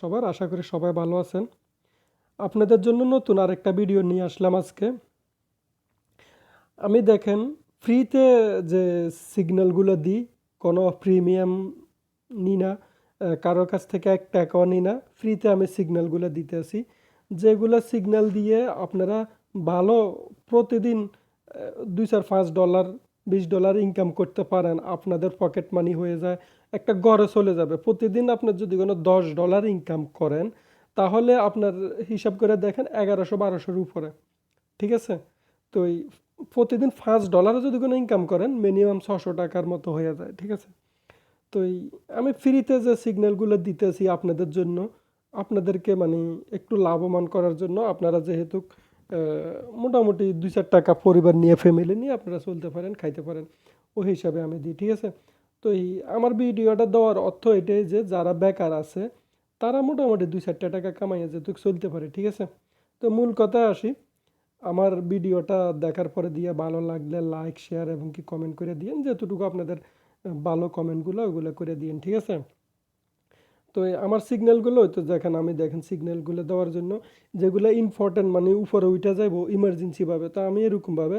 সবার আশা করি সবাই ভালো আছেন। আপনাদের জন্য নতুন আরেকটা ভিডিও নিয়ে আসলাম আজকে। আমি দেখেন ফ্রিতে যে সিগন্যালগুলো দিই, কোনো প্রিমিয়াম নিই না, কারোর কাছ থেকে 1 টাকাও নিই না, ফ্রিতে আমি সিগন্যালগুলো দিতেছি। যেগুলো সিগন্যাল দিয়ে আপনারা ভালো প্রতিদিন $2-4-5 $20 ইনকাম করতে পারেন, আপনাদের পকেট মানি হয়ে যায়, একটা ঘরে চলে যাবে। প্রতিদিন আপনার যদি কোনো $10 ইনকাম করেন, তাহলে আপনার হিসাব করে দেখেন 1100-1200-র উপরে, ঠিক আছে? তো এই প্রতিদিন $5 যদি কোনো ইনকাম করেন, মিনিমাম 600 টাকার মতো হয়ে যায়, ঠিক আছে? তো এই আমি ফ্রিতে যে সিগন্যালগুলো দিতেছি আপনাদের জন্য, আপনাদেরকে মানে একটু লাভবান করার জন্য, আপনারা যেহেতু মোটামুটি 2-4 টাকা পরিবার নিয়ে, ফ্যামিলি নিয়ে আপনারা চলতে পারেন, খাইতে পারেন, ওই হিসাবে আমি দিই, ঠিক আছে? তো এই আমার ভিডিওটা দেওয়ার অর্থ এটাই যে যারা বেকার আছে তারা মোটামুটি 2-4 টাকা কামাইয়ে যেহেতু চলতে পারে, ঠিক আছে? তো মূল কথায় আসি, আমার ভিডিওটা দেখার পরে দিয়ে ভালো লাগলে লাইক, শেয়ার এবং কি কমেন্ট করে দিয়েন, যেতটুকু আপনাদের ভালো কমেন্টগুলো ওগুলো করে দিন, ঠিক আছে? তো আমার সিগন্যালগুলো তো দেখেন সিগন্যালগুলো দেওয়ার জন্য যেগুলো ইম্পর্টেন্ট মানে উপরে উঠে যাবো ইমার্জেন্সিভাবে, তো আমি এরকমভাবে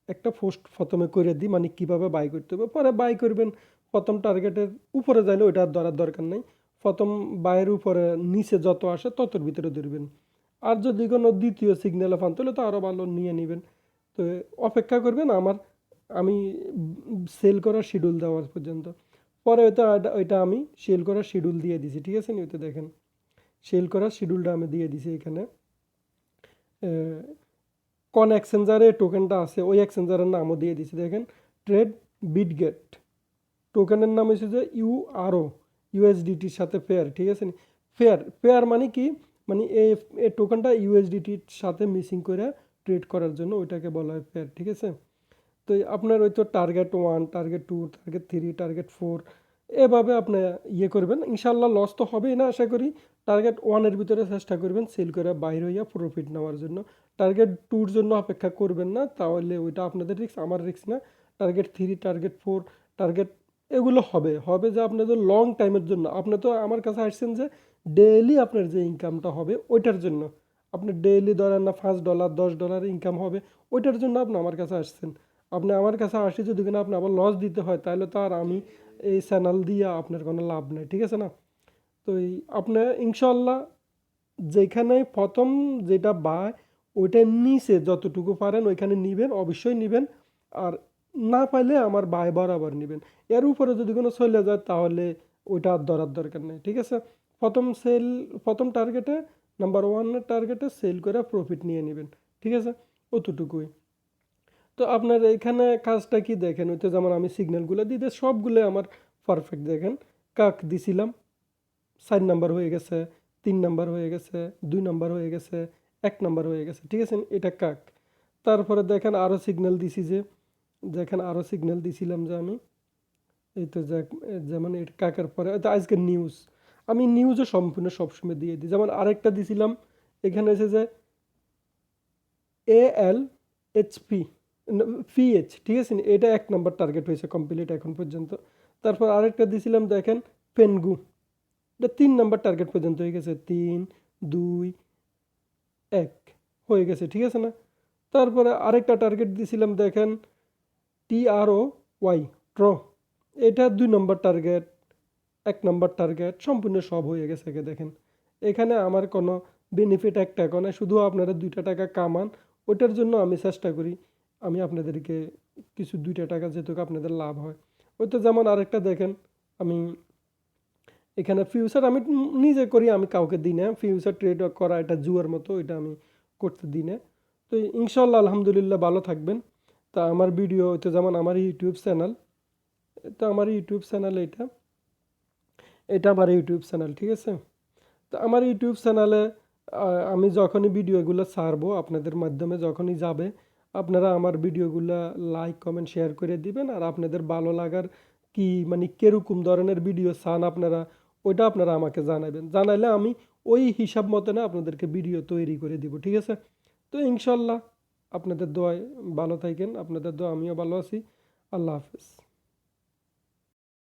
একটা পোস্ট প্রথমে করে দিই, মানে কীভাবে বাই করতে হবে, পরে বাই করবেন। প্রথম টার্গেটের উপরে যাইলে ওইটা আর ধরার দরকার নেই, প্রথম বাইয়ের উপরে নিচে যত আসে ততর ভিতরে ধরবেন। আর যদি কোনো দ্বিতীয় সিগন্যালে পান তাহলে তো আরও ভালো নিয়ে নেবেন। তো অপেক্ষা করবেন আমি সেল করার শিডিউল দেওয়ার পর্যন্ত। পরে হয়তো ওইটা আমি সেল করার শিডিউল দিয়ে দিছি, ঠিক আছে? নিতে দেখেন সেল করার শিডিউলটা আমি দিয়ে দিছি এখানে। কোন এক্সচেঞ্জারে টোকেনটা আছে ওই এক্সচেঞ্জারের নামও দিয়ে দিছি, দেখেন ট্রেড বিটগেট। টোকেনের নাম হচ্ছে যে ইউআরও, ইউএসডিটির সাথে পেয়ার, ঠিক আছে? পেয়ার পেয়ার মানে কি, মানে এই টোকেনটা ইউএসডিটির সাথে মিসিং করে ট্রেড করার জন্য ওইটাকে বলা হয় পেয়ার, ঠিক আছে? তো আপনার ওই তো টার্গেট 1, টার্গেট 2, টার্গেট 3, টার্গেট 4, এভাবে আপনি ইয়ে করবেন। ইনশাল্লাহ লস তো হবেই না আশা করি। টার্গেট 1-এর ভিতরে চেষ্টা করবেন সেল করে বাইরে হইয়া প্রফিট নেওয়ার জন্য। টার্গেট 2-র জন্য অপেক্ষা করবেন না, তাহলে ওইটা আপনাদের রিস্ক, আমার রিস্ক না। টার্গেট 3, টার্গেট 4, টার্গেট এগুলো হবে যে আপনাদের লং টাইমের জন্য। আপনি তো আমার কাছে আসছেন যে ডেইলি আপনার যে ইনকামটা হবে ওইটার জন্য। আপনি ডেইলি ধরেন না $5 $10 ইনকাম হবে, ওইটার জন্য আপনি আমার কাছে আসছেন। আপনি আমার কাছে আসি যদি কিনা আপনি আবার লস দিতে হয়, তাহলে তো আর আমি এই চ্যানেল দিয়ে আপনার কোনো লাভ নেই, ঠিক আছে না? তো এই আপনি ইনশাল্লাহ যেখানে প্রথম যেটা বায় ওইটার নিচে যতটুকু পারেন ওইখানে নিবেন, অবশ্যই নিবেন। আর না পাইলে আমার বায় বরাবর নিবেন। এর উপরে যদি কোনো চলে যায় তাহলে ওইটা আর ধরার দরকার নেই, ঠিক আছে? প্রথম টার্গেটে, নাম্বার 1-এর টার্গেটে সেল করে প্রফিট নিয়ে নেবেন, ঠিক আছে? অতটুকুই। তো আপনার এখানে কাজটা কি দেখেন, ওইতে যেমন আমি সিগন্যালগুলো দিতে সবগুলো আমার পারফেক্ট, দেখেন কাক দিছিলাম 4 নাম্বার হয়ে গেছে, 3 নাম্বার হয়ে গেছে, 2 নাম্বার হয়ে গেছে, 1 নাম্বার হয়ে গেছে, ঠিক আছে? এটা কাক। তারপরে দেখেন আরও সিগন্যাল দিছি যে, দেখেন আরও সিগন্যাল দিছিলাম যে আমি এই তো যেমন এটা কাকের পরে তো আজকে নিউজ, আমি নিউজও সম্পূর্ণ সবসময় দিয়ে দিই। যেমন আরেকটা দিছিলাম এখানে এসে যে ALHP PH, ঠিক আছে? এটা 1 নাম্বার টার্গেট হয়েছে কমপ্লিট এখন পর্যন্ত। তারপর আরেকটা দিছিলাম দেখেন পেনগু, এটা 3 নাম্বার টার্গেট পর্যন্ত হয়ে গেছে, 3, 2, 1 হয়ে গেছে, ঠিক আছে না? তারপরে আরেকটা টার্গেট দিছিলাম দেখেন TROY, ট্র, এটা 2 নম্বর টার্গেট, 1 নম্বর টার্গেট সম্পূর্ণ সব হয়ে গেছে। দেখেন এখানে আমার কোনো বেনিফিট 1 টাকা না, শুধু আপনারা 2টা টাকা কামান, ওইটার জন্য আমি চেষ্টা করি আমি আপনাদেরকে কিছু 2টা টাকা যেহেতু আপনাদের লাভ হয়। ওই তো যেমন আরেকটা দেখেন, আমি এখানে ফিউচার আমি নিজে করি, আমি কাউকে দিই না। ফিউচার ট্রেড করা এটা জুয়ার মতো, এটা আমি করতে দিই না। তো ইনশাল্লাহ আলহামদুলিল্লাহ ভালো থাকবেন। তা আমার ভিডিও তো যেমন আমার ইউটিউব চ্যানেল, তো আমার ইউটিউব চ্যানেল এটা আমার ইউটিউব চ্যানেল, ঠিক আছে? তো আমার ইউটিউব চ্যানেলে আমি যখনই ভিডিওগুলো ছাড়বো আপনাদের মাধ্যমে যখনই যাবে, আপনারা আমার ভিডিওগুলো লাইক, কমেন্ট, শেয়ার করে দিবেন। আর আপনাদের ভালো লাগার কি মানে কিরকম ধরনের ভিডিও চান আপনারা, ওইটা আপনারা আমাকে জানাবেন। জানাইলে আমি ওই হিসাব মতো না আপনাদেরকে ভিডিও তৈরি করে দিব, ঠিক আছে? তো ইনশাল্লাহ আপনাদের দোয়ায় ভালো থাকেন, আপনাদের দোয়া আমিও ভালো আছি। আল্লাহ হাফেজ।